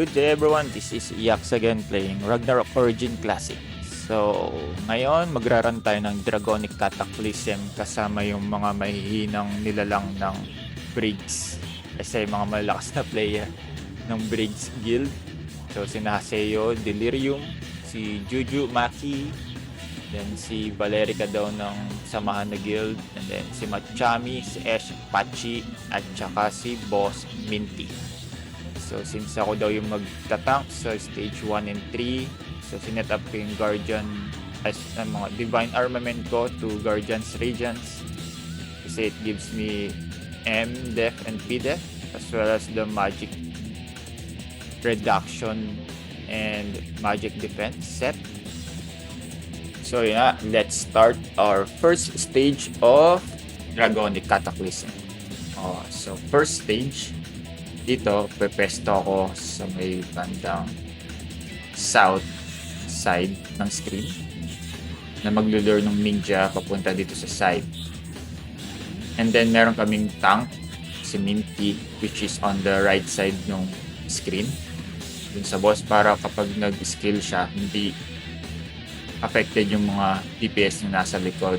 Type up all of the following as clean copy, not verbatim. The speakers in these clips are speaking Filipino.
Good day everyone, this is Yax again playing Ragnarok Origin Classic. So, ngayon magraran tayo ng Dragonic Cataclysm kasama yung mga mahihinang nilalang ng Briggs. Kasi mga malakas na player ng Briggs Guild. So, si Haseo, Delirium, si Juju, Maki, then si Valerica daw ng Samahan na Guild, and then si Machami, si Ash, Pachi, at saka si Boss Minty. So, since ako daw yung magtatank sa stage 1 and 3, so sinet up ko yung Guardian as mga Divine Armament ko to Guardian's Regents. Kasi it gives me M def and P def as well as the magic reduction and magic defense set. So yeah, let's start our first stage of Dragonic Cataclysm. So first stage, dito, pepesto ako sa may bandang south side ng screen na maglulure ng ninja papunta dito sa side. And then, meron kaming tank, si Minty, which is on the right side ng screen. Dun sa boss, para kapag nag-skill siya, hindi affected yung mga DPS na nasa likod,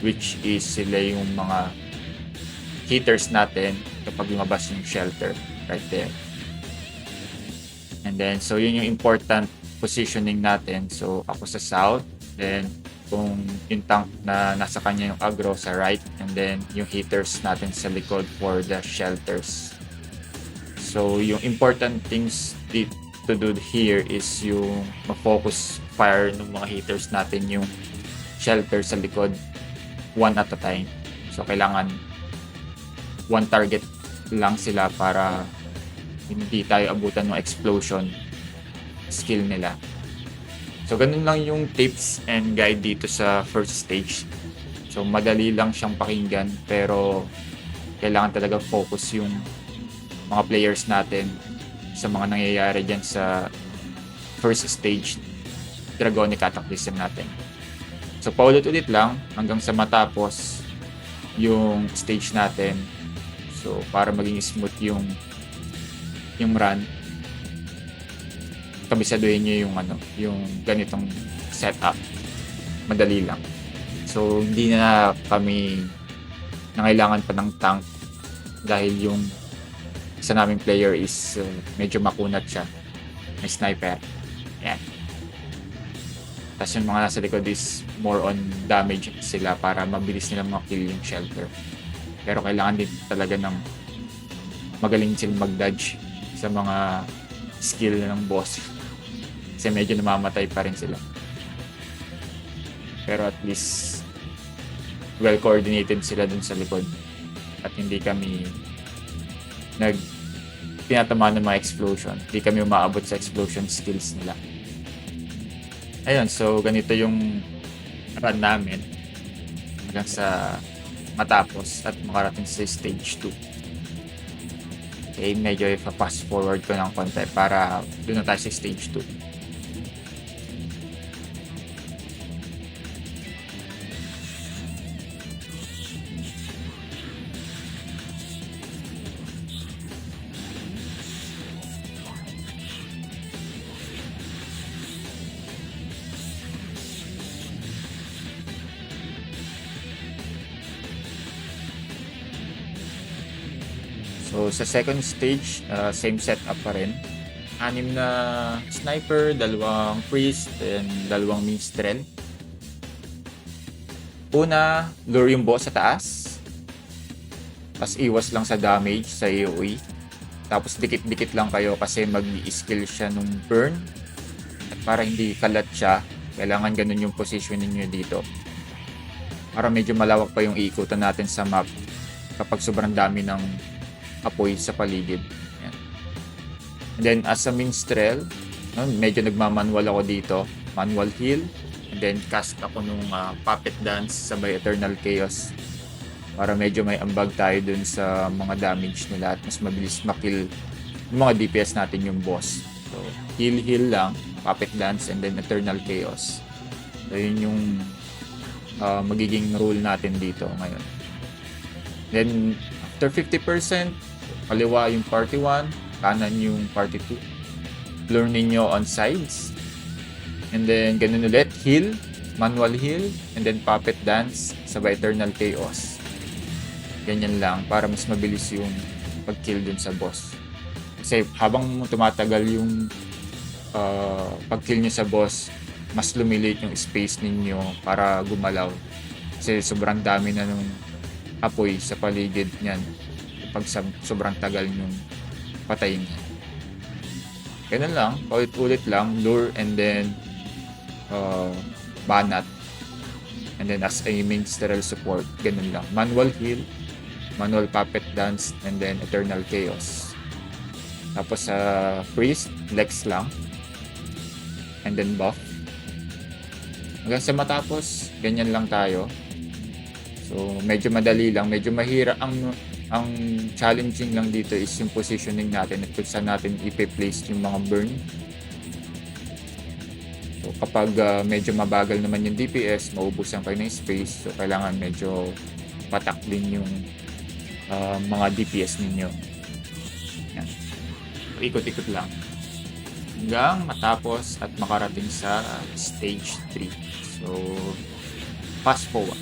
which is sila yung mga hitters natin kapag lumabas yung shelter. Right there. And then, so yun yung important positioning natin. So, ako sa south. Then, kung yung tank na nasa kanya yung aggro sa right. And then, yung hitters natin sa likod for the shelters. So, yung important things to do here is yung ma-focus fire ng mga hitters natin yung shelter sa likod one at a time. So, kailangan one target lang sila para hindi tayo abutan ng explosion skill nila. So, ganun lang yung tips and guide dito sa first stage. So, madali lang siyang pakinggan pero kailangan talaga focus yung mga players natin sa mga nangyayari dyan sa first stage Dragonic Cataclysm natin. So, paulit-ulit lang hanggang sa matapos yung stage natin. So, para maging smooth yung run, kabisaduhin nyo yung ganitong setup. Madali lang. So, hindi na kami nangailangan pa ng tank dahil yung isa naming player is medyo makunat siya. May sniper. Yan. Tapos yung mga nasa likod is more on damage sila para mabilis nilang makill yung shelter. Pero kailangan din talaga ng magaling silang mag-dodge sa mga skill ng boss. Kasi medyo namamatay pa rin sila. Pero at least well-coordinated sila dun sa likod. At hindi kami tinatamaan ng mga explosion. Hindi kami umaabot sa explosion skills nila. Ayun, so ganito yung run namin hanggang sa matapos at makarating sa stage 2. Okay, medyo ipa-fast forward ko ng konti para doon na tayo sa stage 2. So, sa second stage, same setup pa rin. 6 na sniper, 2 priest, and 2 minstrel. Una, lure yung boss sa taas. Tapos iwas lang sa damage sa AoE. Tapos dikit-dikit lang kayo kasi mag-i-skill siya nung burn. At para hindi kalat siya, kailangan ganun yung positioning nyo dito. Para medyo malawak pa yung iikutan natin sa map kapag sobrang dami ng apoy sa paligid. Yan. And then as a minstrel, medyo nagmamanual ako dito. Manual heal. And then cast ako nung puppet dance sa by Eternal Chaos. Para medyo may ambag tayo dun sa mga damage nila at mas mabilis makill yung mga DPS natin yung boss. So heal lang, puppet dance, and then Eternal Chaos. So yun yung magiging rule natin dito ngayon. Then after 50%, kaliwa yung party 1, kanan yung party 2. lure ninyo on sides. And then, ganun ulit, heal, manual heal, and then puppet dance, sabay Eternal Chaos. Ganyan lang, para mas mabilis yung pag-kill dun sa boss. Kasi habang tumatagal yung pag-kill nyo sa boss, mas lumiliit yung space ninyo para gumalaw. Kasi sobrang dami na nung apoy sa paligid niyan pag sobrang tagal yung patayin niya. Ganun lang, paulit-ulit lang, lure and then banat. And then as a minstrel support, ganun lang. Manual heal, manual puppet dance, and then Eternal Chaos. Tapos sa priest, Lex lang. And then buff. Hanggang sa matapos, ganyan lang tayo. So, medyo madali lang, medyo mahirap. Ang challenging lang dito is yung positioning natin at kung saan natin ipe-place yung mga burn. So, kapag medyo mabagal naman yung DPS, maubusan kayo ng space. So, kailangan medyo patak din yung mga DPS ninyo. Yan. So, ikot-ikot lang. Hanggang matapos at makarating sa stage 3. So, fast forward.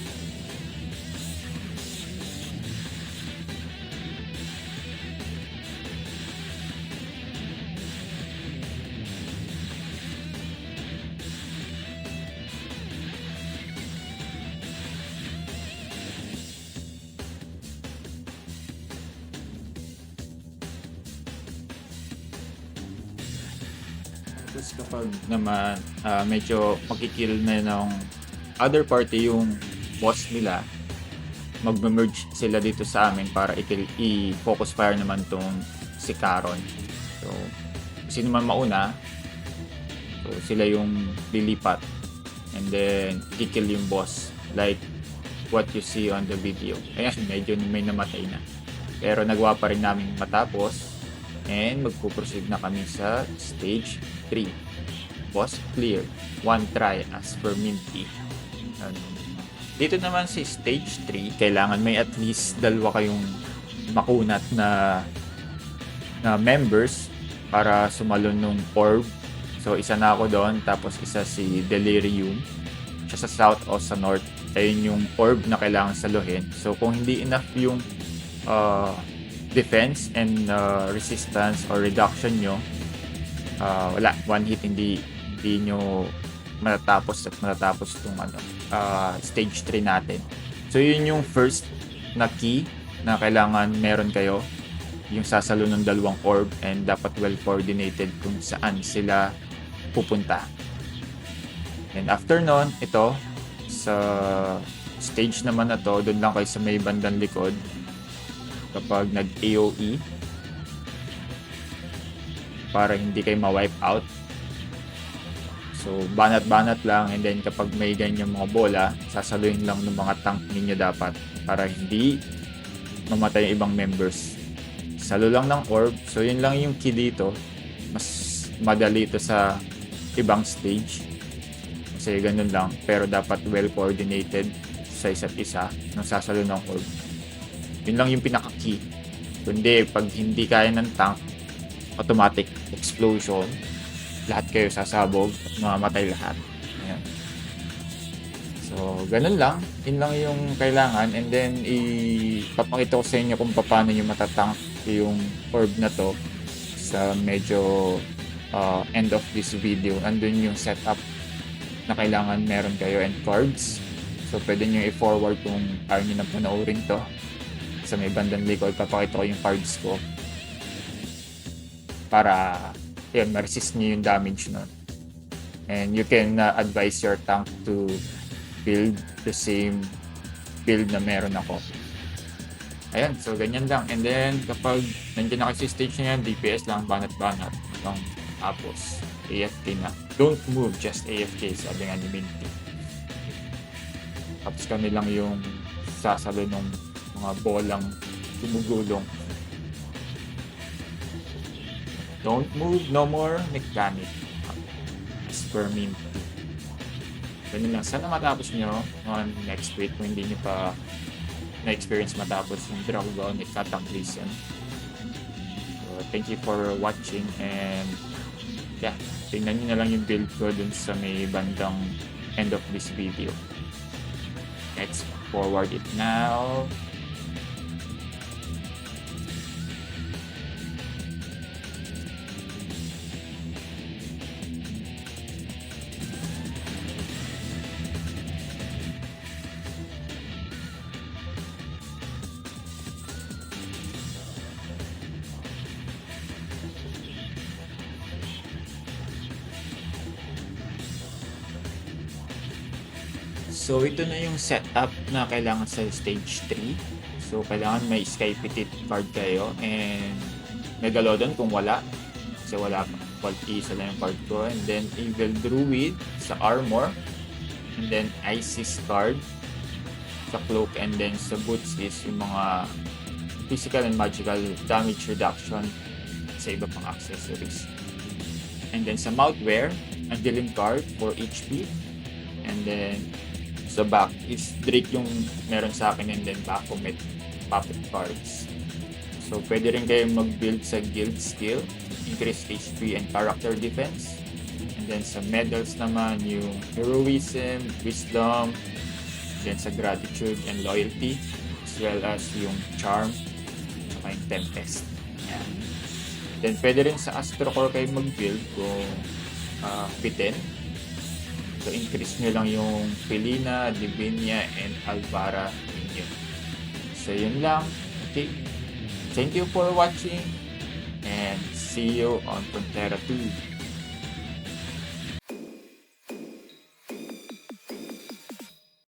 Tapos kapag naman medyo magkikill na ng other party yung boss nila, mag-merge sila dito sa amin para i-focus fire naman tong si Caron. So, sino man mauna, so sila yung lilipat and then kikill yung boss like what you see on the video. Ayan, medyo may namatay na. Pero nagawa pa rin namin matapos and magpo-proceed na kami sa stage 3. Boss clear. One try as per Minty. Dito naman si stage 3, kailangan may at least dalawa kayong makunat na members para sumalon nung orb. So isa na ako doon, tapos isa si Delirium. Siya sa south o sa north. Ayun yung orb na kailangan saluhin. So kung hindi enough yung defense and resistance or reduction nyo, wala, one hit hindi nyo matatapos itong stage 3 natin. So yun yung first na key na kailangan meron kayo, yung sasalo ng dalawang orb, and dapat well coordinated kung saan sila pupunta. And after nun, ito sa stage naman na to, doon lang kayo sa may bandang likod kapag nag-AOE para hindi kayo ma-wipe out. So, banat-banat lang, and then kapag may ganyan mga bola, sasaluhin lang ng mga tank ninyo dapat para hindi mamatay yung ibang members. Salo lang ng orb. So, yun lang yung key dito. Mas madali ito sa ibang stage. Kasi ganun lang. Pero dapat well coordinated sa isa't isa nang sasalo ng orb. Yun lang yung pinaka-key. Kundi, pag hindi kaya ng tank, automatic explosion, lahat kayo sasabog at mamamatay lahat. Ayan. So, ganun lang. Yun lang yung kailangan. And then, ipapakita ko sa inyo kung paano nyo matatank yung orb na to sa medyo end of this video. Andun yung setup na kailangan meron kayo and cards. So, pwede nyo i-forward kung ayaw nyo na panoorin to. Sa may bandang likod, papakita ko yung cards ko para yun, ma-resist nyo yung damage nun. And you can advise your tank to build the same build na meron ako. Ayan, so ganyan lang. And then, kapag nandiyan na kayo sa stage na yan, DPS lang, banat-banat. Tapos, AFK na. Don't move, just AFK, sabi nga ni Minty. Tapos kami lang yung sasalo ng mga bolang gumugulong. Don't move, no more mechanic. As per Minty. Ganun lang. Sana matapos nyo on next week kung hindi nyo pa na-experience matapos yung Dragon at Cataclysm. So, thank you for watching and yeah, tingnan nyo na lang yung build ko dun sa may bandang end of this video. Let's forward it now. So, ito na yung setup na kailangan sa stage 3. So, kailangan may Sky Petit card kayo and Megalodon kung wala. Kasi wala pa. Isa lang yung card ko. And then, Evil Druid sa Armor. And then, Isis card sa Cloak. And then, sa Boots is yung mga physical and magical damage reduction sa iba pang accessories. And then, sa Mouthwear, Angeline card for HP. And then, sa back is Drake yung meron sa akin and then Baphomet puppet cards. So, pwede rin kayo mag-build sa guild skill, increase HP and character defense. And then sa medals naman, yung heroism, wisdom, then sa gratitude and loyalty, as well as yung charm, saka yung tempest. Yan. Then, pwede rin sa Astro Core kayo mag-build kung bitin. So, increase nyo lang yung Felina, Divinia, and Alvara ninyo. So, yun lang. Okay. Thank you for watching and see you on Frontera 2.